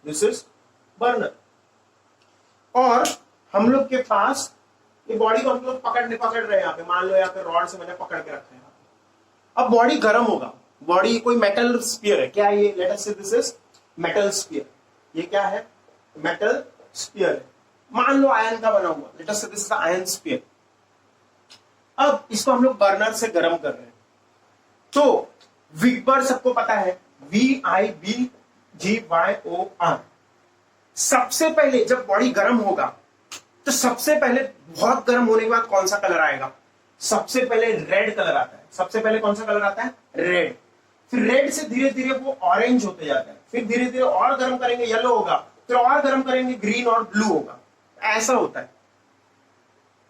This is burner. और हम लोग के पास ये बॉडी को हम लोग पकड़ रहे हैं यहाँ पे, मान लो यहाँ पे रॉड से मैंने पकड़ के रखा है। अब बॉडी गर्म होगा, बॉडी कोई मेटल स्फीयर है, क्या ये, लेट अस से दिस इज मेटल स्फीयर, ये क्या है, मेटल स्फीयर है, मान लो आयन का बना हुआ, लेट अस से दिस इज आयन स्फीयर। अब इसको हम लोग बर्नर से गर्म कर रहे हैं, तो विगबर सबको पता है, VIBGYOR। सबसे पहले जब बॉडी गर्म होगा तो सबसे पहले बहुत गर्म होने के बाद कौन सा कलर आएगा, सबसे पहले रेड कलर आता है। सबसे पहले कौन सा कलर आता है, रेड। फिर रेड से धीरे धीरे वो ऑरेंज होते जाता है, फिर धीरे धीरे और गर्म करेंगे येलो होगा, फिर और गर्म करेंगे ग्रीन और ब्लू होगा, ऐसा होता है।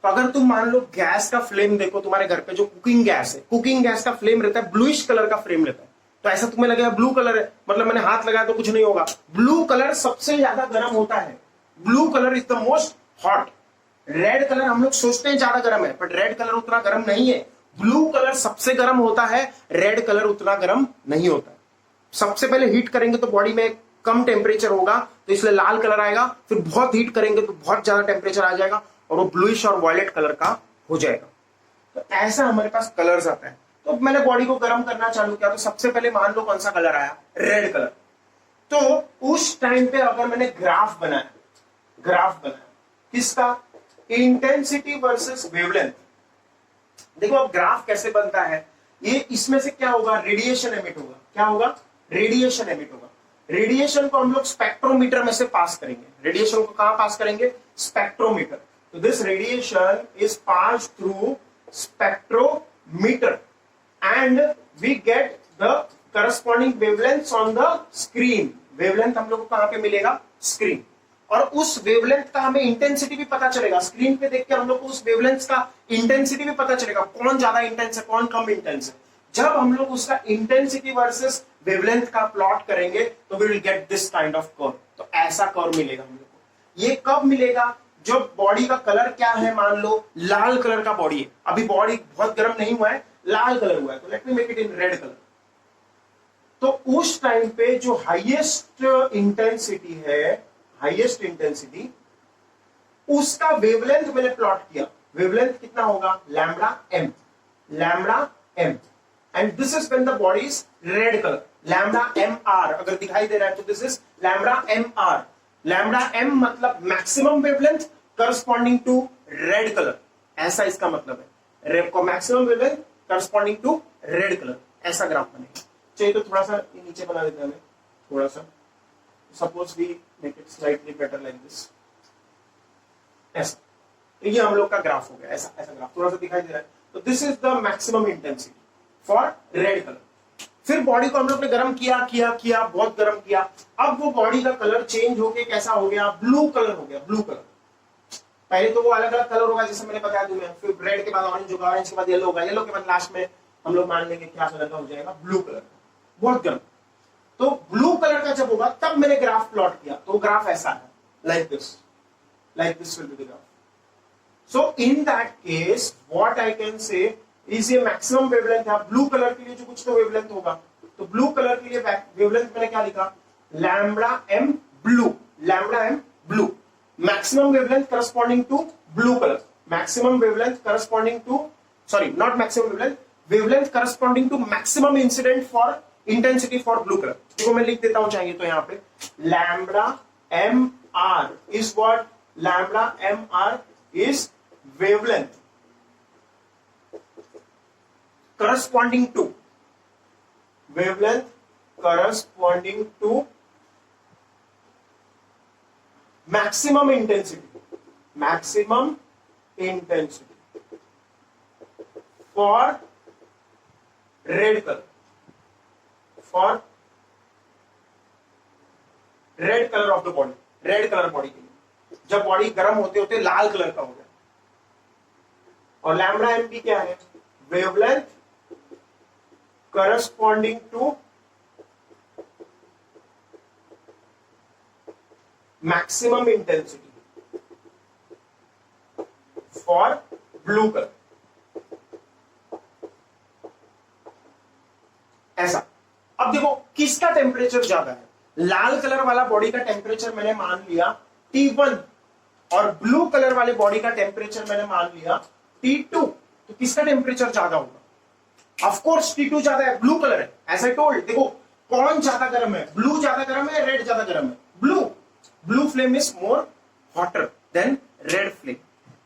तो अगर तुम मान लो गैस का फ्लेम देखो, तुम्हारे घर पे जो कुकिंग गैस है, कुकिंग गैस का फ्लेम रहता है ब्लूइश कलर का फ्लेम रहता है, तो ऐसा तुम्हें लगेगा ब्लू कलर है, मतलब मैंने हाथ लगाया तो कुछ नहीं होगा। ब्लू कलर सबसे ज्यादा गर्म होता है, blue colour is the most hot. Red colour हम लोग सोचते हैं ज्यादा गर्म है, बट रेड कलर उतना गर्म नहीं है। ब्लू कलर सबसे गर्म होता है, रेड कलर उतना गर्म नहीं होता है। सबसे पहले हीट करेंगे तो बॉडी में कम टेम्परेचर होगा, तो इसलिए लाल कलर आएगा, फिर बहुत हीट करेंगे तो बहुत ज्यादा टेम्परेचर आ जाएगा और वो ब्लूइश और वायलेट कलर का हो जाएगा। तो ऐसा हमारे पास कलर्स आता है। तो मैंने बॉडी को गर्म करना चालू किया, तो सबसे पहले मान लो कौन सा कलर आया, रेड कलर। तो उस टाइम पे अगर मैंने ग्राफ बनाया किसका, इंटेंसिटी वर्सेस वेवलेंथ। देखो अब ग्राफ कैसे बनता है, ये इसमें से क्या होगा, रेडिएशन एमिट होगा। क्या होगा, रेडिएशन एमिट होगा। रेडिएशन को हम लोग स्पेक्ट्रोमीटर में से पास करेंगे। रेडिएशन को कहां पास करेंगे, स्पेक्ट्रोमीटर। तो this radiation is pass through spectrometer and we get the corresponding wavelength on the screen. Wavelength हम लोग को कहां पे मिलेगा, स्क्रीन। और उस वेवलेंथ का हमें इंटेंसिटी भी पता चलेगा, स्क्रीन पे देख के हम लोग को उस वेवलेंथ का इंटेंसिटी भी पता चलेगा, कौन ज्यादा इंटेंस है कौन कम इंटेंस है। जब हम लोग उसका इंटेंसिटी वर्सेस वेवलेंथ का प्लॉट करेंगे तो we will get this kind of curve. तो ऐसा कर्व मिलेगा हम लोग को। ये कब मिलेगा, जब बॉडी का कलर क्या है, मान लो लाल कलर का बॉडी है, अभी बॉडी बहुत गर्म नहीं हुआ है, लाल कलर हुआ है, तो let me make it in red colour. तो उस टाइम पे जो हाईएस्ट इंटेंसिटी है, हाईएस्ट इंटेंसिटी, उसका वेवलेंथ मैंने प्लॉट किया। वेवलेंथ कितना होगा, lambda M, lambda M. And this is when the body is red colour, lambda M R अगर दिखाई दे रहा है तो this is lambda M R. Lambda M मतलब maximum wavelength corresponding to red colour, ऐसा इसका मतलब है। Maximum wavelength corresponding to red colour, ऐसा ग्राफ बनेगा। चाहिए तो थोड़ा सा नीचे बना देते हैं हमें, थोड़ा सा, suppose we make it slightly better like this, ऐसा। तो ये हम लोग का ग्राफ हो गया, ऐसा ऐसा ग्राफ थोड़ा सा दिखाई दे रहा है। तो this is the maximum intensity for red colour. फिर बॉडी को हम लोग ने गर्म किया, बहुत गर्म किया। अब वो बॉडी का कलर चेंज होके कैसा हो गया, ब्लू कलर हो गया, ब्लू कलर। पहले तो वो अलग अलग कलर होगा जैसे मैंने बताया तुम्हें, फिर रेड के बाद ऑरेंज होगा, ऑरेंज के बाद येलो होगा, येलो के बाद लास्ट में हम लोग मान लेंगे क्या कलर का हो जाएगा, ब्लू कलर, बहुत गर्म। तो ब्लू कलर का जब होगा तब मैंने ग्राफ प्लॉट किया, तो ग्राफ ऐसा है, like this will be the graph. So in that case what I can say is ये मैक्सिमम वेवलेंथ है। ब्लू कलर के लिए जो कुछ तो वेवलेंथ होगा, तो ब्लू कलर के लिए वेवलेंथ मैंने क्या लिखा, lambda M blue, lambda M blue. Maximum wavelength corresponding to blue colour, maximum wavelength corresponding to, sorry not maximum wavelength, wavelength corresponding to maximum incident for intensity for blue colour. देखो मैं लिख देता हूं चाहिए तो यहां पे, lambda M R is what, lambda M R is wavelength corresponding to, wavelength corresponding to maximum intensity for red color, for red color of the body, red color body के लिए। जब बॉडी गर्म होते होते लाल कलर का हो गया। और लैम्बडा एम पी क्या है, wavelength corresponding to maximum intensity for blue color, ऐसा। अब देखो किसका टेम्परेचर ज्यादा है, लाल कलर वाला बॉडी का टेम्परेचर मैंने मान लिया T1 और ब्लू कलर वाले बॉडी का टेम्परेचर मैंने मान लिया T2, तो किसका टेम्परेचर ज्यादा होगा? ऑफ कोर्स T2 ज्यादा है, ब्लू कलर है, एज आई टोल्ड। देखो कौन ज्यादा गर्म है, ब्लू ज्यादा गर्म है, रेड ज्यादा गर्म है? Blue flame is more hotter then red flame.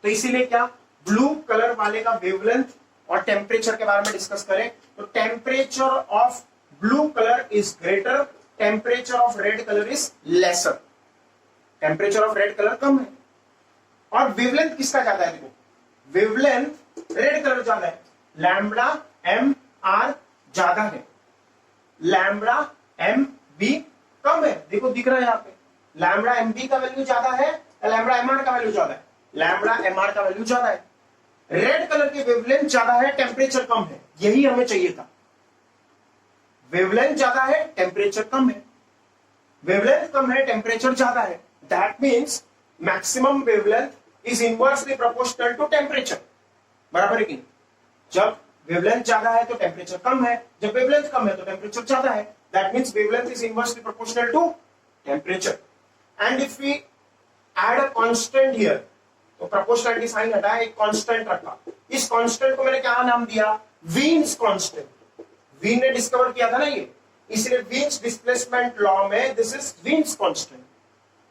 तो इसीलिए क्या ब्लू कलर वाले का वेवलेंथ और टेम्परेचर के बारे में डिस्कस करें तो temperature of blue colour is greater, temperature of red colour is lesser. Temperature of red colour कम है और वेवलेंथ किसका ज्यादा है? देखो वेवलेंथ रेड कलर ज्यादा है, लैम्बडा एम आर ज्यादा है, लैम्बडा एम बी कम है। देखो दिख रहा है यहाँ पे लैम्बडा एम बी का वैल्यू ज्यादा है, लैम्बडा एम आर का वैल्यू ज्यादा है, लैम्बडा एम आर का वैल्यू ज्यादा है। रेड कलर की वेवलेंथ ज्यादा है, टेम्परेचर कम है, यही हमें चाहिए था। वेवलेंथ ज्यादा है, टेम्परेचर कम है, वेवलेंथ कम है, टेम्परेचर ज्यादा है। That means maximum wavelength is inversely proportional to temperature. बराबर है कि जब वेवलेंथ ज्यादा है तो टेम्परेचर कम है, जब वेवलेंथ कम है तो टेम्परेचर ज्यादा है। That means wavelength is inversely proportional to temperature. And if we add a constant here, तो प्रोपोर्शनलिटी साइन हटाया, एक कांस्टेंट रखा। इस कांस्टेंट को मैंने क्या नाम दिया? Wien's constant. वीन ने डिस्कवर किया था ना ये, इसलिए वीन्स डिस्प्लेसमेंट लॉ में दिस इज वीन्स कांस्टेंट।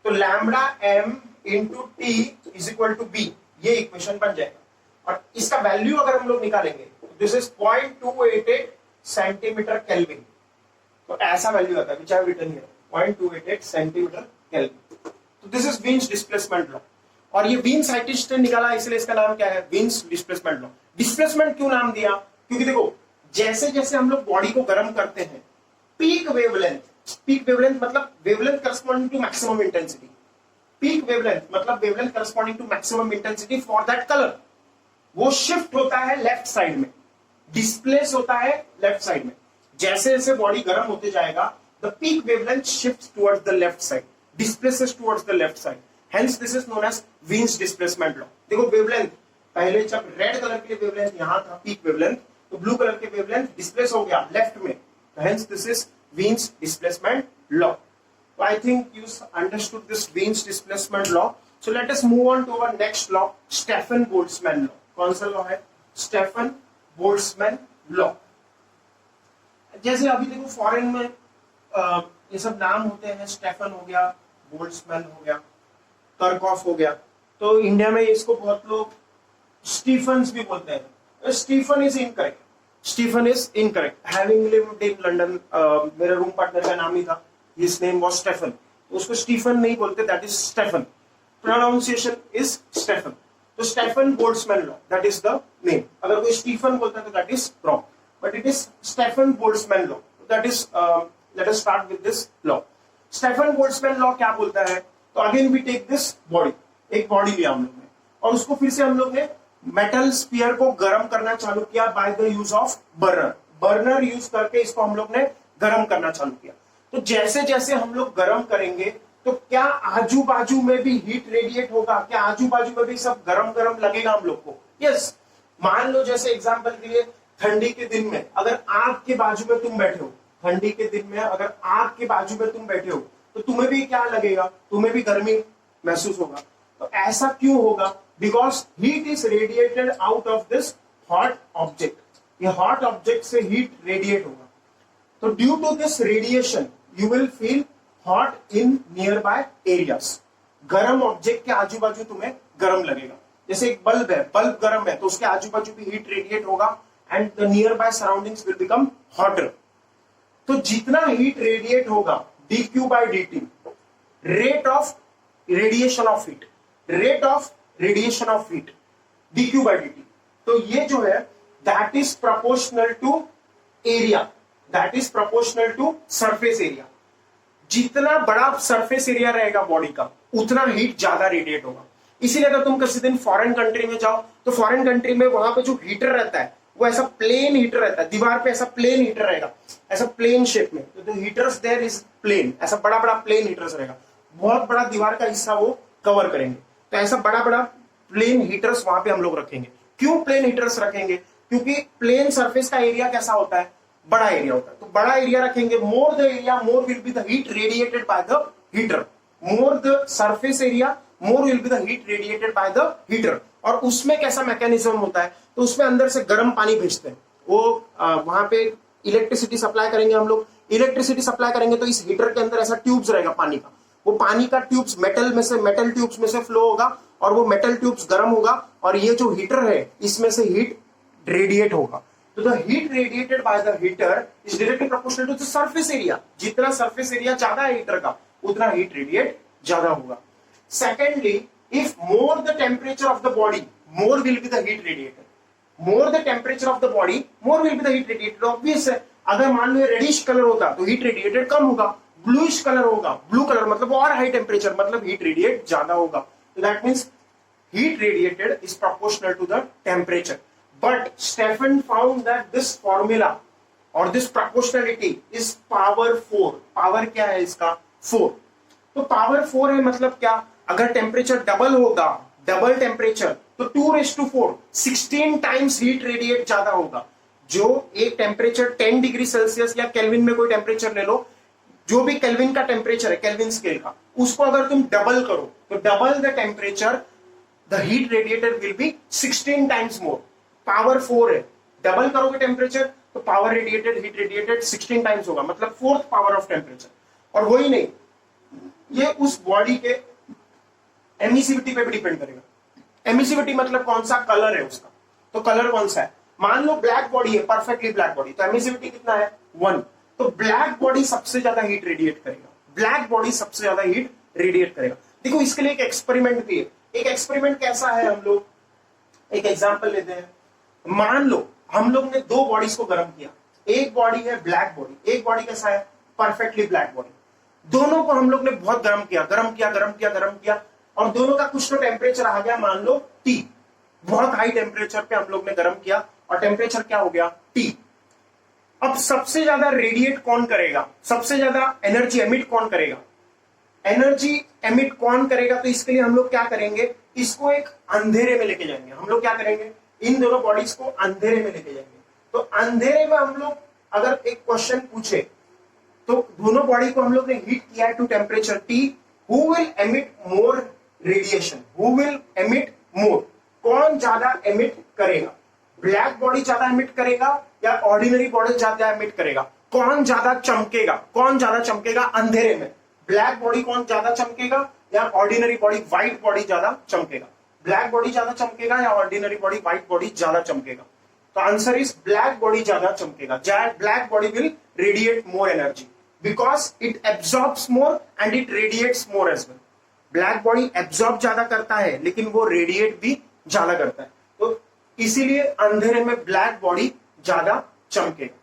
तो lambda M into T is equal to B, ये इक्वेशन बन जाएगा। और इसका वैल्यू अगर हम लोग निकालेंगे दिस इज 0.288 सेंटीमीटर केल्विन। तो ऐसा वैल्यू आता है which I have written here 0.288 centimetre kelvin. तो this is Wien's displacement law. और ये वीन साइंटिस्ट ने निकाला, इसलिए इसका नाम क्या है? वीन्स डिस्प्लेसमेंट लॉ। डिस्प्लेसमेंट क्यों नाम दिया? क्योंकि देखो जैसे जैसे हम लोग बॉडी को गर्म करते हैं, पीक वेवलेंथ मतलब wavelength corresponding to maximum intensity. Peak wavelength मतलब wavelength corresponding to maximum intensity for that colour, वो शिफ्ट होता है लेफ्ट साइड में, डिस्प्लेस होता है लेफ्ट साइड में। जैसे जैसे बॉडी गर्म होते जाएगा the peak wavelength shifts towards the left side, displaces towards the left side. Hence this is known as Wien's displacement law. देखो वेवलेंथ पहले जब रेड कलर के लिए वेवलेंथ यहां था पीक वेवलेंथ, तो ब्लू कलर के वेवलेंथ डिस्प्लेस हो गया लेफ्ट में, hence this is Wien's displacement law. So I think you understood this Wien's displacement law. So let us move on to our next law, Stefan-Boltzmann law. कौन सा law है? Stefan-Boltzmann law. जैसे अभी देखो foreign में ये सब नाम होते हैं, स्टेफन हो गया, बोल्ट्जमैन हो गया, कर्कॉफ हो गया। तो इंडिया में इसको बहुत लोग स्टीफन्स भी बोलते हैं। Stephen is incorrect, Stephen is incorrect. Having lived in London, मेरे रूम पार्टनर का नाम ही था, his name was Stefan, तो उसको स्टीफन नहीं बोलते, that is Stefan, pronunciation is Stefan। तो Stefan Boltzmann law, that is the name। अगर कोई स्टीफन बोलता है तो that is wrong, but it is Stefan Boltzmann law, that is let us start with this law। Stefan Boltzmann law क्या बोलता है? तो again we take this body, एक बॉडी लिया हम लोग ने और उसको फिर से हम लोग ने मेटल स्फीयर को गर्म करना चालू किया by the use of burner use करके इसको हम लोग ने गर्म करना चालू किया। तो जैसे जैसे हम लोग गर्म करेंगे तो क्या आजू बाजू में भी हीट रेडिएट होगा? क्या आजू बाजू में भी सब गरम गरम लगेगा हम लोग को? यस। मान लो जैसे एग्जांपल के लिए ठंडी के दिन में अगर आग के बाजू में तुम बैठे हो, ठंडी के दिन में अगर आग के बाजू में तुम बैठे हो तो तुम्हें भी क्या लगेगा? तुम्हें भी गर्मी महसूस होगा। तो ऐसा क्यों होगा? Because heat is radiated out of this hot object. ये हॉट ऑब्जेक्ट से हीट रेडिएट होगा, तो due to this radiation you will feel hot in nearby areas. गर्म ऑब्जेक्ट के आजू बाजू तुम्हें गर्म लगेगा। जैसे एक बल्ब है, बल्ब गर्म है तो उसके आजू बाजू भी हीट रेडिएट होगा and the nearby surroundings will become hotter. तो जितना हीट रेडिएट होगा dq by dt, rate of radiation of heat, rate of radiation of heat dq by dt, तो ये जो है that is proportional to area, that is proportional to surface area. जितना बड़ा surface area रहेगा body का उतना हीट ज्यादा रेडिएट होगा। इसीलिए अगर तुम किसी दिन फॉरेन कंट्री में जाओ तो फॉरेन कंट्री में वहां पे जो हीटर रहता है वो ऐसा प्लेन हीटर रहता है, दीवार पे ऐसा प्लेन हीटर रहेगा, ऐसा प्लेन शेप में। तो हीटर्स देयर इज प्लेन, ऐसा बड़ा बड़ा प्लेन हीटर्स रहेगा, बहुत बड़ा दीवार का हिस्सा वो कवर करेंगे। तो ऐसा बड़ा बड़ा प्लेन हीटर्स वहां पे हम लोग रखेंगे। क्यों प्लेन हीटर्स रखेंगे? क्योंकि प्लेन सरफेस का एरिया कैसा होता है? बड़ा एरिया होता है। तो बड़ा एरिया रखेंगे, more the area more will be the heat radiated by the heater, more the surface area more will be the heat radiated by the heater. और उसमें कैसा मैकेनिज्म होता है, तो उसमें अंदर से गर्म पानी भेजते हैं, वो वहां पे इलेक्ट्रिसिटी सप्लाई करेंगे हम लोग, इलेक्ट्रिसिटी सप्लाई करेंगे तो इस हीटर के अंदर ऐसा ट्यूब्स रहेगा पानी का, वो पानी का ट्यूब्स मेटल ट्यूब्स में से फ्लो होगा और वो मेटल ट्यूब्स गर्म होगा और ये जो हीटर है इसमें से हीट रेडिएट होगा। तो the heat radiated by the heater is directly proportional to the surface area, जितना सरफेस एरिया ज्यादा है हीटर का उतना हीट रेडिएट ज्यादा होगा। Secondly, if more the temperature of the body more will be the heat radiated, more the temperature of the body more will be the heat radiated. Obvious है, अगर मान लो reddish colour होता तो heat radiated कम होगा, bluish colour होगा, blue colour मतलब और high temperature मतलब हीट रेडिएट ज्यादा होगा। तो that means heat radiated is proportional to the temperature. But Stefan found that this formula or this proportionality is power 4. Power क्या है इसका? 4. तो power 4 है मतलब क्या? अगर टेम्परेचर डबल होगा, डबल टेम्परेचर तो 2⁴ 16 टाइम्स हीट रेडिएट ज्यादा होगा। जो एक टेम्परेचर 10 डिग्री सेल्सियस या केल्विन में कोई टेम्परेचर ले लो, जो भी केल्विन का टेम्परेचर है, केल्विन स्केल का, उसको अगर तुम डबल करो तो double the temperature the heat radiated will be 16 times more. Power 4 है, डबल करोगे टेम्परेचर तो power radiated, heat radiated 16 times होगा, मतलब 4th पावर ऑफ टेम्परेचर। और वही नहीं, ये उस बॉडी के एमिसिविटी पे भी डिपेंड करेगा। एमिसिविटी मतलब कौन सा कलर है उसका, तो कलर कौन सा है, मान लो ब्लैक बॉडी है, परफेक्टली ब्लैक बॉडी, तो एमिसिविटी कितना है 1, तो ब्लैक बॉडी सबसे ज्यादा हीट रेडिएट करेगा, ब्लैक बॉडी सबसे ज्यादा हीट रेडिएट करेगा। देखो इसके लिए एक एक्सपेरिमेंट भी है। एक एक्सपेरिमेंट कैसा है, हम लोग एक एग्जांपल लेते हैं। मान लो हम लोग ने दो बॉडीज को गर्म किया, एक बॉडी है ब्लैक बॉडी, एक बॉडी कैसा है परफेक्टली ब्लैक बॉडी। दोनों को हम लोग ने बहुत गर्म किया और दोनों का कुछ तो टेम्परेचर आ गया, मान लो T, बहुत हाई टेम्परेचर पे हम लोग ने गर्म किया और टेम्परेचर क्या हो गया T। अब सबसे ज्यादा रेडिएट कौन करेगा, सबसे ज्यादा एनर्जी एमिट कौन करेगा, एनर्जी एमिट कौन करेगा, तो इसके लिए हम लोग क्या करेंगे, इसको एक अंधेरे में लेके जाएंगे। हम लोग क्या करेंगे, इन दोनों बॉडीज को अंधेरे में लेके जाएंगे। तो अंधेरे में हम लोग अगर एक क्वेश्चन पूछे तो दोनों बॉडी को हम लोग ने हीट किया है to temperature T, who will emit more radiation, who will emit more, कौन ज्यादा एमिट करेगा, ब्लैक बॉडी ज्यादा एमिट करेगा या ऑर्डिनरी बॉडी ज्यादा एमिट करेगा, कौन ज्यादा चमकेगा अंधेरे में, ब्लैक बॉडी कौन ज्यादा चमकेगा या ऑर्डिनरी बॉडी व्हाइट बॉडी ज्यादा चमकेगा, ब्लैक बॉडी ज्यादा चमकेगा या ऑर्डिनरी बॉडी व्हाइट बॉडी ज्यादा चमकेगा। तो आंसर इज ब्लैक बॉडी ज्यादा चमकेगा, black body will radiate more energy because it absorbs more and it radiates more as well. Black body absorb ज्यादा करता है लेकिन वो रेडिएट भी ज्यादा करता है, तो इसीलिए अंधेरे में ब्लैक बॉडी ज्यादा चमकेगा।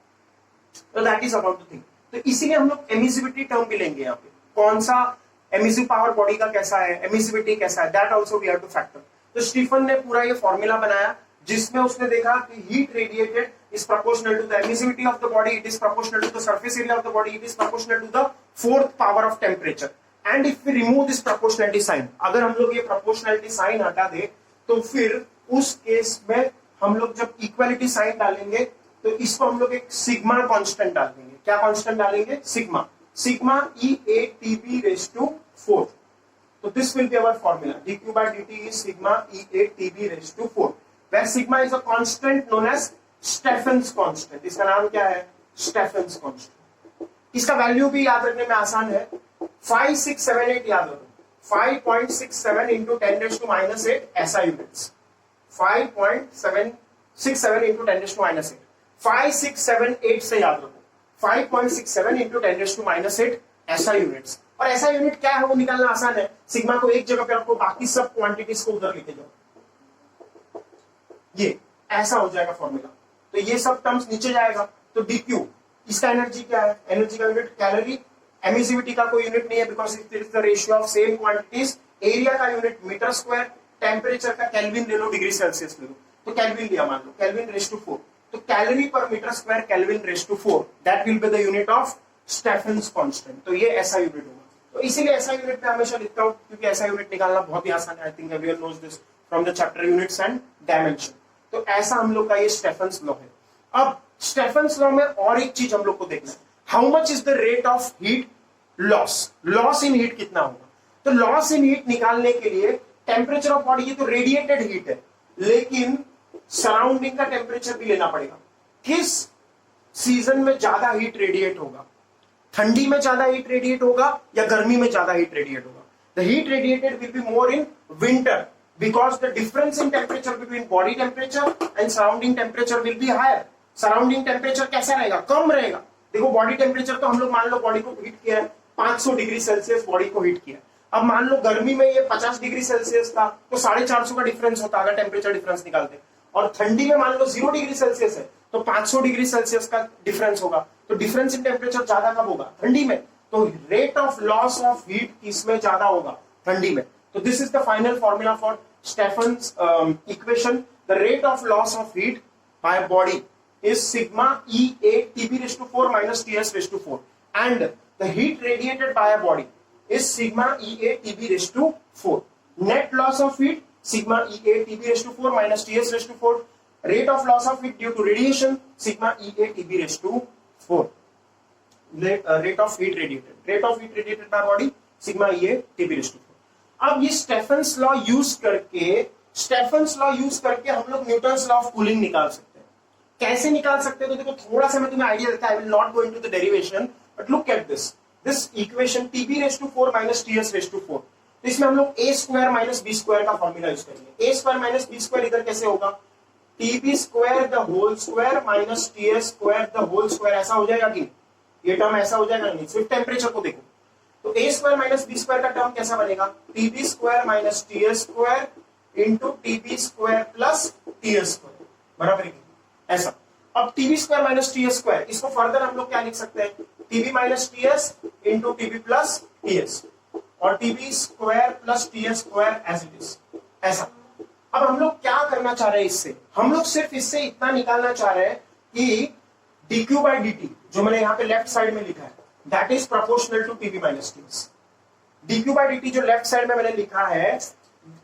तो that is about the thing. तो इसीलिए हम लोग एमिसिविटी टर्म भी लेंगे यहाँ पे, कौन सा एमिसिव पावर बॉडी का कैसा है, एमिसिविटी कैसा है, that also we have to factor. तो स्टीफन ने पूरा ये फॉर्मूला बनाया जिसमें उसने देखा कि heat radiated is proportional to the emissivity of the body, it is proportional to the surface area of the body, it is proportional to the 4th power of temperature. And if we remove this proportionality sign, अगर हम लोग ये proportionality sign हटा दे तो फिर उस case में हम लोग जब इक्वालिटी साइन डालेंगे तो इसको हम लोग एक सिग्मा कांस्टेंट डाल देंगे। क्या कांस्टेंट डालेंगे, sigma E8TB⁴। So this will be our formula. dq by dt is sigma E8TB⁴, where sigma is a constant known as Stephen's constant. इसका नाम क्या है, Stephen's constant। इसका वैल्यू भी याद रखने में आसान है, 5678 याद रखो, 5.67 into 10⁻⁸ ऐसा यूनिट्स, 5.67 into 10⁻⁸, 5678 से याद रखो, 5.67 into 10⁻⁸ ऐसा यूनिट्स। और ऐसा यूनिट क्या है वो निकालना आसान है, सिग्मा को एक जगह पे रखो, बाकी सब क्वांटिटीज को उधर लेके जाओ, ये ऐसा हो जाएगा फॉर्मूला। तो ये सब टर्म्स नीचे जाएगा, तो dq, इसका एनर्जी क्या है, एनर्जी का यूनिट कैलोरी, एमिसिविटी का कोई यूनिट नहीं है because it is the ratio of same quantities, area का यूनिट मीटर स्क्वायर, टेम्परेचर का केल्विन ले लो, डिग्री सेल्सियस ले लो, तो केल्विन लिया मान लो, केल्विन⁴, तो कैलोरी पर metre square kelvin, that will be the unit of Stefan's constant. तो ये ऐसा यूनिट होगा। तो इसीलिए ऐसा यूनिट मैं हमेशा लिखता हूं क्योंकि ऐसा यूनिट निकालना बहुत ही आसान है। I think everyone knows this from the chapter units and dimension. तो ऐसा हम लोग का ये स्टेफेन्स लॉ है। अब स्टेफन्स लॉ में और एक चीज हम लोग को देखना है, how much is the rate of heat loss, loss in heat कितना होगा। तो लॉस इन हीट निकालने के लिए टेम्परेचर ऑफ बॉडी, ये तो रेडिएटेड हीट है, लेकिन सराउंडिंग का टेम्परेचर भी लेना पड़ेगा। किस सीजन में ज्यादा हीट रेडिएट होगा, ठंडी में ज्यादा हीट रेडिएट होगा या गर्मी में ज्यादा हीट रेडिएट होगा। The heat radiated will be more in winter because the difference in temperature between body temperature and surrounding temperature will be higher. Surrounding temperature कैसा रहेगा, कम रहेगा। देखो बॉडी टेम्परेचर तो हम लोग मान लो बॉडी को हीट किया है 500 डिग्री सेल्सियस बॉडी को हीट किया। अब मान लो गर्मी में ये 50 डिग्री सेल्सियस था तो 450 का डिफरेंस होता अगर टेम्परेचर डिफरेंस निकालते, और ठंडी में मान लो 0 डिग्री सेल्सियस है तो 500 डिग्री सेल्सियस का डिफरेंस होगा। तो डिफरेंस इन टेम्परेचर ज्यादा कब होगा, ठंडी में। तो rate of loss of heat किसमें ज्यादा होगा, ठंडी में। तो this is the final formula for Stefan's equation. The rate of loss of heat by body is sigma EA TB raised to 4 minus TS raised to 4, and the heat radiated by a body is sigma EA TB raised to 4. Net loss of heat sigma EA TB raised to 4 minus TS raised to 4. Rate of loss of heat due to radiation sigma EA TB raised to 4. Rate of heat radiated. Rate of heat radiated by body sigma EA TB raised to 4. अब ये Stefan's law use करके हम लोग Newton's law of cooling निकाल सकते हैं। कैसे निकाल सकते हैं तो देखो थोड़ा सा मैं तुम्हें आइडिया देता हूं। I will not go into the derivation but look at this equation TB raised to 4 minus TS raised to 4। तो इसमें हम लोग a square minus b square का फॉर्मूला यूज करेंगे। a square minus b square इधर कैसे होगा, TB square the whole square minus TS square the whole square, ऐसा हो जाएगा कि ये टर्म ऐसा हो जाएगा नहीं। सिर्फ टेम्परेचर को देखो तो a square minus b square का टर्म कैसा बनेगा, TB square minus TS square into TB square plus TS square बराबर है ऐसा। अब TB square minus TS square, इसको फर्दर हम लोग क्या लिख सकते हैं, TB minus TS into TB plus TS और TB square plus TS square as it is ऐसा। अब हम लोग क्या करना चाह रहे हैं इससे, हम लोग सिर्फ इससे इतना निकालना चाह रहे हैं कि dq by dt जो मैंने यहाँ पे लेफ्ट साइड में लिखा है that is proportional to TB minus TS। dq by dt जो लेफ्ट साइड में मैंने लिखा है,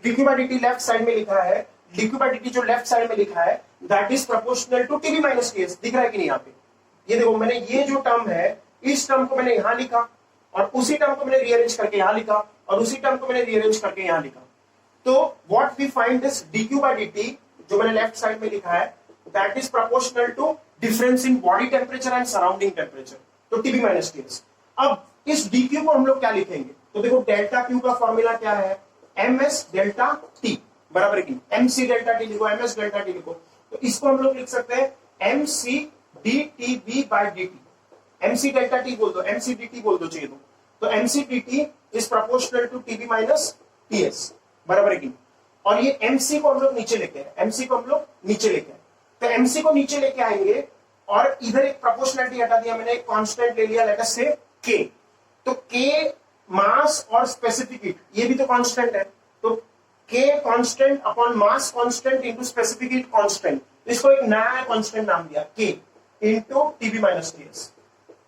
dq by dt left side में लिखा है, dq by dt जो लेफ्ट साइड में लिखा है that is proportional to TB minus TS। दिख रहा है कि नहीं यहाँ पे, ये देखो मैंने ये जो टर्म है इस टर्म को मैंने यहां लिखा और उसी टर्म को मैंने रीअरेंज करके यहां लिखा और उसी टर्म को मैंने रीअरेंज करके यहां लिखा। तो what we find this dq by dt जो मैंने लेफ्ट साइड में लिखा है that is proportional to difference in body temperature and surrounding temperature, तो TB माइनस TS। अब इस dq को हम लोग क्या लिखेंगे, तो देखो डेल्टा Q का फॉर्मूला क्या है, ms डेल्टा T बराबर की mc डेल्टा T लिखो, ms डेल्टा T लिखो। तो इसको हम लोग लिख सकते हैं mc dTB by dt, mc delta T बोल दो, mc dt बोल दो चाहिए तो mc dt is proportional to TB minus TS बराबर है। और ये mc को हम लोग नीचे लेके आए, mc को हम लोग नीचे लेके आए, तो mc को नीचे लेके आएंगे और इधर एक प्रोपोर्शनलिटी हटा दिया मैंने, एक कांस्टेंट ले लिया लेट अस से k। तो k मास और स्पेसिफिक हीट ये भी तो कांस्टेंट है, तो k constant upon mass constant into specific heat constant, इसको एक नया कांस्टेंट नाम दिया k into TB minus TS।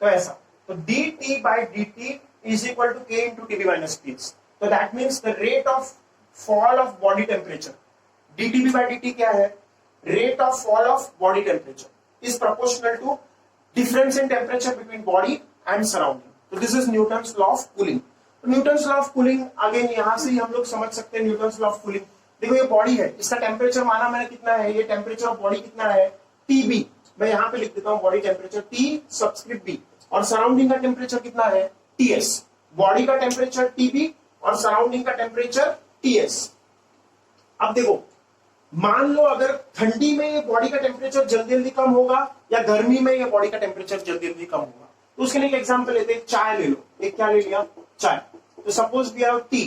तो ऐसा, तो dt by dt is equal to k into TB minus TS। तो that means the rate of fall of body temperature, dTB by dt क्या है, rate of fall of body temperature is proportional to difference in temperature between body and surrounding। तो this is Newton's law of cooling। तो Newton's law of cooling again यहां से ही हम लोग समझ सकते हैं न्यूटन्स लॉ ऑफ कूलिंग। देखो ये बॉडी है, इसका टेम्परेचर माना मैंने कितना है, ये टेम्परेचर ऑफ बॉडी कितना है TB, मैं यहां पे लिख देता हूं body temperature T subscript B, और सराउंडिंग का टेम्परेचर कितना है TS। बॉडी का टेम्परेचर TB और सराउंडिंग का टेम्परेचर TS। अब देखो मान लो अगर ठंडी में ये बॉडी का टेम्परेचर जल्दी जल्दी कम होगा या गर्मी में ये बॉडी का टेम्परेचर जल्दी जल्दी कम होगा, तो उसके लिए एक एग्जांपल लेते हैं, चाय ले लो, एक क्या ले लिया चाय। तो सपोज वी हैव टी,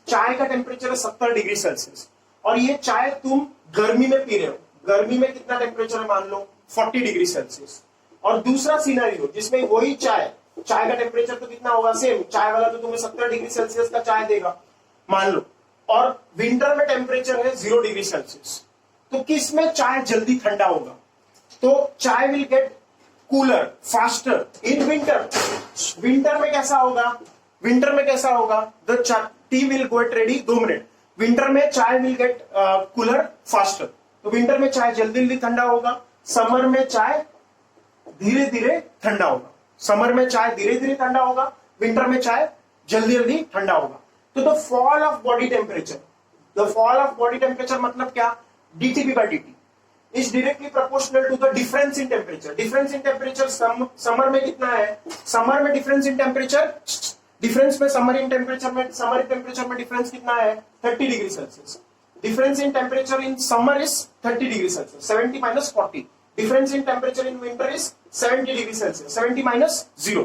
चाय का टेम्परेचर है 70 डिग्री सेल्सियस और ये चाय तुम गर्मी में पी रहे हो, गर्मी में कितना टेम्परेचर है मान लो 40 डिग्री सेल्सियस। और दूसरा सिनेरियो जिसमें वही चाय का टेम्परेचर तो कितना होगा सेम, चाय वाला तो तुम्हें 70 डिग्री सेल्सियस का चाय देगा मान लो, और विंटर में टेम्परेचर है 0 डिग्री सेल्सियस। तो किस में चाय जल्दी ठंडा होगा, तो चाय will get cooler faster in winter. Winter में कैसा होगा, विंटर में कैसा होगा, the T will get ready, 2 minute, winter में चाय विल गेट कूलर फास्टर। तो विंटर में चाय जल्दी जल्दी ठंडा होगा समर में चाय धीरे धीरे ठंडा होगा, समर में चाय धीरे धीरे ठंडा होगा, विंटर में चाय जल्दी जल्दी ठंडा होगा। तो the fall of body temperature, the fall of body temperature मतलब क्या, dTB by dt is directly proportional to the difference in temperature. difference in temperature summer में कितना है, समर में difference in temperature, difference में समर इन टेम्परेचर में difference कितना है 30 degree Celsius. difference in temperature in summer is 30 degree Celsius, 70 minus 40. difference in temperature in winter is 70 degree Celsius, 70 minus 0.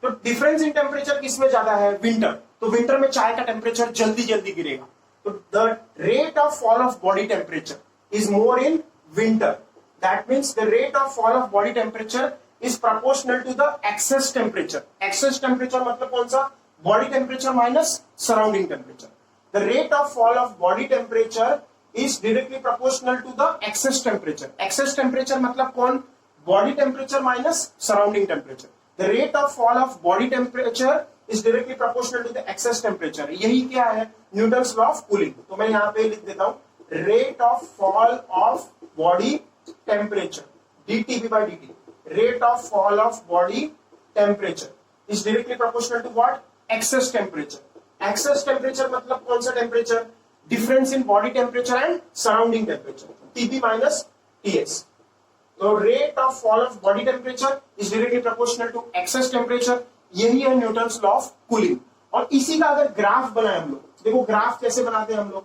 तो difference in temperature किसमें ज्यादा है, winter. तो winter में चाय का टेम्परेचर जल्दी जल्दी गिरेगा। तो the rate of fall of body temperature is more in winter. That means the rate of fall of body temperature is proportional to the excess temperature. excess temperature मतलब कौन सा, body temperature minus surrounding temperature. The rate of fall of body temperature is directly proportional to the excess temperature. excess temperature मतलब कौन, body temperature minus surrounding temperature. The rate of fall of body temperature is directly proportional to the excess temperature. यही क्या है, Newton's law of cooling. तो मैं यहाँ पे लिख देता हूँ, rate of fall of body temperature dTB by dt, rate of fall of body temperature is directly proportional to what, excess temperature. excess temperature मतलब कौन सा temperature, difference in body temperature and surrounding temperature, TB minus TS. तो rate of fall of body temperature is directly proportional to excess temperature. यही है Newton's law of cooling. और इसी का अगर ग्राफ बनाए हम लोग, देखो ग्राफ कैसे बनाते हैं हम लोग,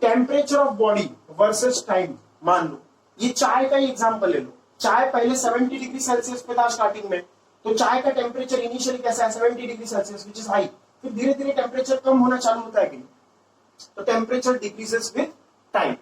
temperature of body versus time. मान लो ये चाय का ही एग्जांपल ले लो, चाय पहले 70 डिग्री सेल्सियस पे था स्टार्टिंग में, तो चाय का टेम्परेचर इनिशियली कैसा है 70 degree Celsius which is high, फिर धीरे धीरे टेम्परेचर कम होना चालू होता है कि नहीं, तो टेम्परेचर डिक्रीजेस विद टाइम।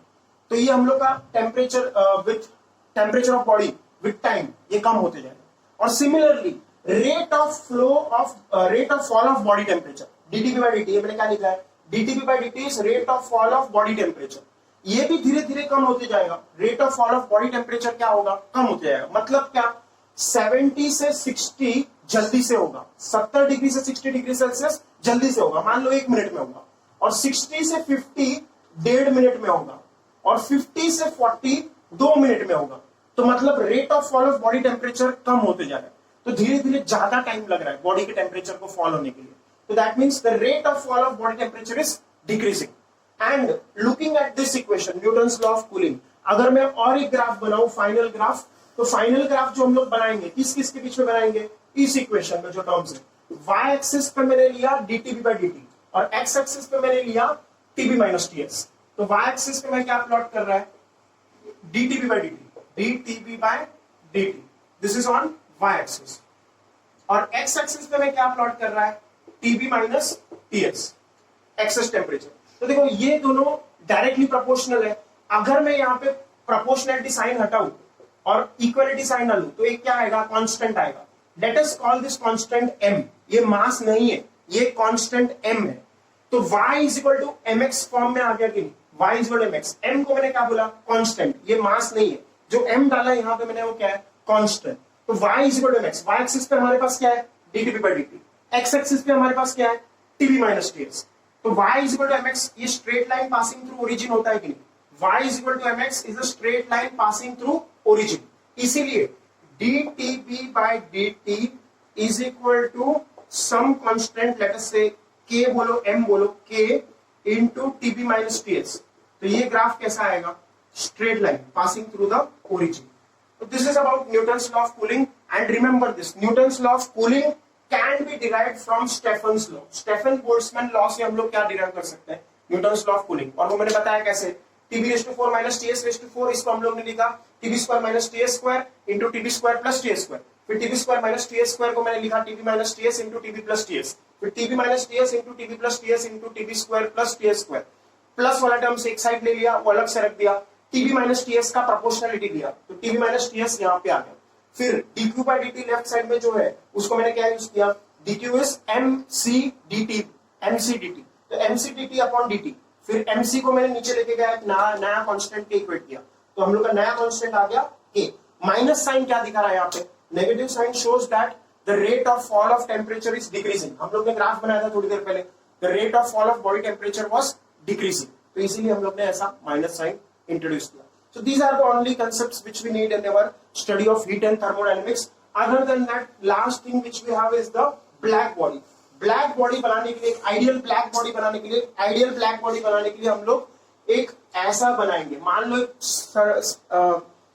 तो ये हम लोग का temperature with temperature of body with time ये कम होते जाएगा। और similarly rate of fall of body temperature dTB by dt, ये मैंने क्या लिखा है, dTB by dt is rate of fall of body temperature, ये भी धीरे धीरे कम होते जाएगा। Rate of fall of body temperature क्या होगा, कम होते जाएगा। मतलब क्या, 70 से 60 जल्दी से होगा, 70 डिग्री से 60 डिग्री सेल्सियस जल्दी से होगा, मान लो 1 मिनट में होगा, और 60 से 50 1.5 मिनट में होगा, और 50 से 40 2 मिनट में होगा। तो मतलब rate of fall of body temperature कम होते जा रहा है, तो धीरे धीरे ज्यादा टाइम लग रहा है बॉडी के टेम्परेचर को फॉल होने के लिए। तो that means the rate of fall of body temperature is decreasing. And looking at this equation Newton's law of cooling, अगर मैं और एक ग्राफ बनाऊं फाइनल ग्राफ, तो फाइनल ग्राफ जो हम लोग बनाएंगे किस किस के बीच में बनाएंगे, इस इक्वेशन में जो टर्म्स है, y एक्सिस पे मैंने लिया dTB by dt और x एक्सिस पे मैंने लिया TB minus TS। तो y एक्सिस पे मैं क्या प्लॉट कर रहा है, dTB by dt, this is on y axis, और x एक्सिस पे मैं क्या प्लॉट कर रहा है, TB minus TS, excess temperature. तो देखो ये दोनों डायरेक्टली प्रोपोर्शनल है। अगर मैं यहाँ पे प्रोपोर्शनलिटी साइन हटाऊं और इक्वलिटी साइन डालूं तो एक क्या आएगा, कांस्टेंट आएगा। Let us call this constant m, ये मास नहीं है, ये कांस्टेंट m है। तो y is equal to mx form में आ गया कि नहीं, y is equal to mx, m को मैंने क्या बोला, कांस्टेंट, ये मास नहीं है, जो m डाला यहाँ पे मैंने वो क्या है, कांस्टेंट। तो y is equal to mx, y axis पे हमारे पास क्या है, dTB by dt, x axis पे हमारे पास क्या है, TB minus TS। तो y is equal to mx, ये straight line passing through origin होता है कि नहीं, y is equal to mx is a straight line passing through origin, इसीलिए dTB by dt is equal to some constant, let us say k बोलो, m बोलो, k into TB minus TS। तो ये graph कैसा आएगा, straight line passing through the origin. तो this is about Newton's law of cooling. And remember this, Newton's law of cooling can be derived from Stefan's law। Stefan Boltzmann law से हम लोग क्या derive कर सकते हैं, न्यूटन्स लॉ ऑफ कूलिंग। और वो मैंने बताया कैसे, TB⁴ minus TS⁴, इसको हम लोग ने लिखा TB² minus TS² into TB² plus TS²। फिर TB² minus TS² को मैंने लिखा TB minus TS into TB plus TS, फिर TB minus TS into TB plus TS into TB² plus TS²। Plus वाला टर्म से एक साइड ले लिया, वो अलग से रख दिया, TB minus TS का प्रोपोर्शनलिटी दिया, तो TB minus TS यहाँ पे आ गया। फिर dq by dt left side में जो है उसको मैंने क्या यूज किया, dq is mc dt, तो mc dt अपॉन dt। फिर mc को मैंने नीचे लेके गया, नया कांस्टेंट के इक्वेट किया, तो हम लोग का नया कांस्टेंट आ गया k। माइनस साइन क्या दिखा रहा है यहाँ पे, negative sign shows that the rate of fall of temperature is decreasing. हम लोग ने ग्राफ बनाया था थोड़ी देर पहले, the rate of fall of body temperature was decreasing, तो इसीलिए हम लोग ने ऐसा माइनस साइन इंट्रोड्यूस किया। So these are the only concepts which we need in our study of heat and thermodynamics. Other than that, last thing which we have is the black body. Black body बनाने के लिए, ideal black body बनाने के लिए, हम लोग एक ऐसा बनाएंगे, मान लो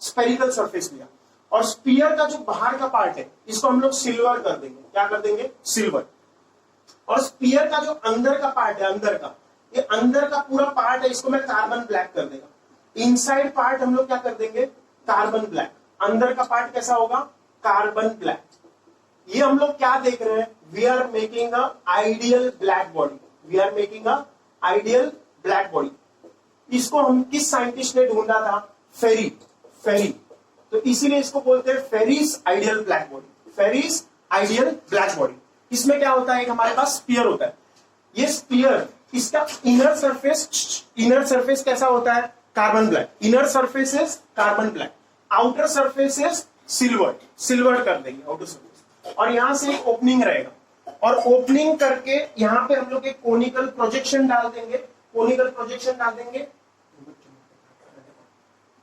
स्पेरिकल सरफेस लिया और स्पीयर का जो बाहर का पार्ट है इसको हम लोग सिल्वर कर देंगे। क्या कर देंगे? सिल्वर। और स्पीयर का जो अंदर का पार्ट है, ये अंदर का पूरा पार्ट है, इसको मैं कार्बन ब्लैक कर देगा। इनसाइड पार्ट हम लोग क्या कर देंगे? Carbon black. अंदर का पार्ट कैसा होगा? Carbon black. ये हम लोग क्या देख रहे हैं? We are making a ideal black body. इसको हम किस साइंटिस्ट ने ढूंढा था? फेरी। तो इसीलिए इसको बोलते हैं फेरिस आइडियल ब्लैक बॉडी। इसमें क्या होता है? एक हमारे पास स्पीयर होता है। ये स्पीयर, इसका इनर सरफेस कैसा होता है? Carbon black. Inner surface is carbon black, outer surface is silver कर देंगे आउटर सरफेस। और यहां से एक ओपनिंग रहेगा और ओपनिंग करके यहां पे हम लोग एक कोनिकल प्रोजेक्शन डाल देंगे।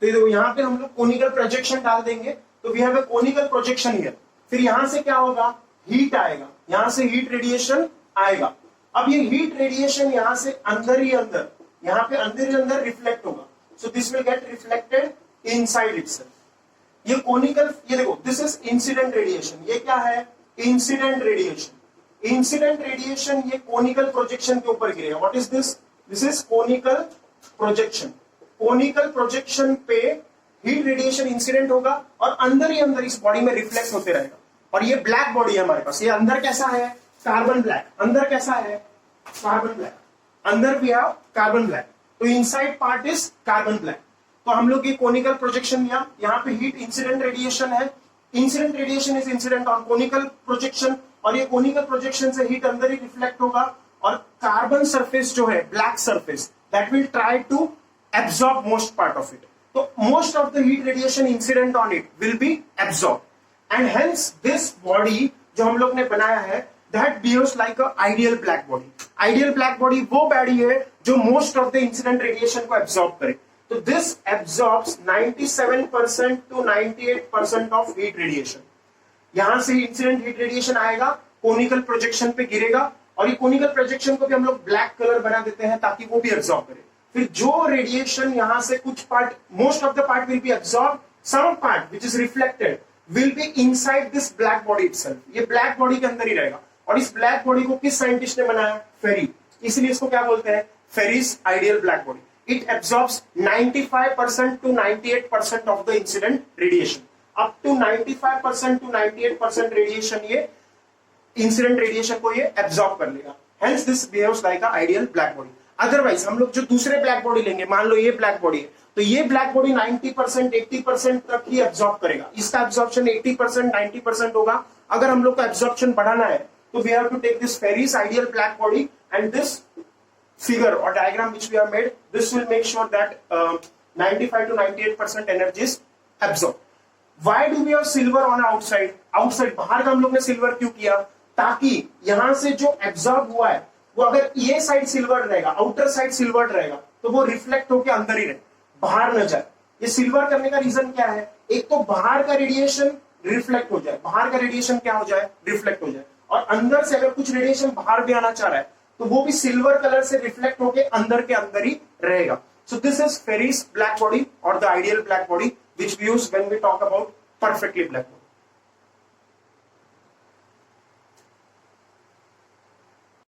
तो यहां पे हम लोग कोनिकल प्रोजेक्शन डाल देंगे। तो we have a conical projection here. फिर यहां से क्या होगा? हीट आएगा, यहां से हीट रेडिएशन आएगा। अब ये हीट रेडिएशन यहां से अंदर ही अंदर रिफ्लेक्ट होगा। So this will get reflected inside itself. ये कोनिकल, ये देखो, दिस इज इंसिडेंट रेडिएशन। ये क्या है? इंसिडेंट रेडिएशन ये कोनिकल प्रोजेक्शन के ऊपर गिरेगा। What is this? This is conical projection पे हीट रेडिएशन इंसिडेंट होगा और अंदर ही अंदर इस बॉडी में रिफ्लेक्ट होते रहेगा। और ये ब्लैक बॉडी है हमारे पास। ये अंदर कैसा है? Carbon black. अंदर भी है कार्बन ब्लैक। तो inside part is carbon black. तो हम लोग ये कोनिकल प्रोजेक्शन लिया, यहाँ पे हीट इंसिडेंट रेडिएशन है। Incident radiation is incident on conical projection, और ये कोनिकल प्रोजेक्शन से हीट अंदर ही रिफ्लेक्ट होगा और कार्बन सरफेस जो है, black surface, that will try to absorb most part of it. तो most of the heat radiation incident on it will be absorb, and hence this body जो हम लोग ने बनाया है, that behaves like a ideal black body. Ideal black body वो body है जो most of the incident radiation को एब्सॉर्ब करे। तो this absorbs 97% to 98% of heat radiation. यहां से इंसिडेंट हीट रेडिएशन आएगा, कोनिकल प्रोजेक्शन पे गिरेगा, और ये कोनिकल प्रोजेक्शन को भी हम लोग ब्लैक कलर बना देते हैं ताकि वो भी एब्सॉर्ब करे। फिर जो रेडिएशन यहां से कुछ part, most of the part will be absorb, some part which is reflected will be inside this black body itself. ये ब्लैक बॉडी के अंदर ही रहेगा। और इस ब्लैक बॉडी को किस साइंटिस्ट ने बनाया? फेरी। इसलिए इसको क्या बोलते हैं? Ferry's ideal black body. It absorbs 95% to 98% of the incident radiation. Up to 95% to 98% radiation ये incident radiation को ये absorb कर लेगा. Hence this behaves like a ideal black body. Otherwise हम लोग जो दूसरे black body लेंगे, मान लो ये black body है, तो ये black body 90% 80% तक ही absorb करेगा. इसका absorption 80% 90% होगा. अगर हम लोग को absorption बढ़ाना है तो we have to take this Ferris ideal black body and this figure or diagram which we have made, this will make sure that 95 to 98% energy is absorbed. Why do we have silver on outside? Outside बाहर का हम लोग ने silver क्यों किया? ताकि यहां से जो एब्जॉर्ब हुआ है वो अगर ये साइड सिल्वर रहेगा, आउटर साइड सिल्वर रहेगा, तो वो रिफ्लेक्ट होकर अंदर ही रहे, बाहर न जाए। ये सिल्वर करने का रीजन क्या है? एक तो बाहर का रेडिएशन रिफ्लेक्ट हो जाए, बाहर का रेडिएशन क्या हो जाए? रिफ्लेक्ट हो जाए, और अंदर से अगर कुछ रेडिएशन बाहर भी आना चाह रहा है तो वो भी सिल्वर कलर से रिफ्लेक्ट होके अंदर के अंदर ही रहेगा। So this is Fery's black body और the ideal black body which we use when we talk about perfectly black.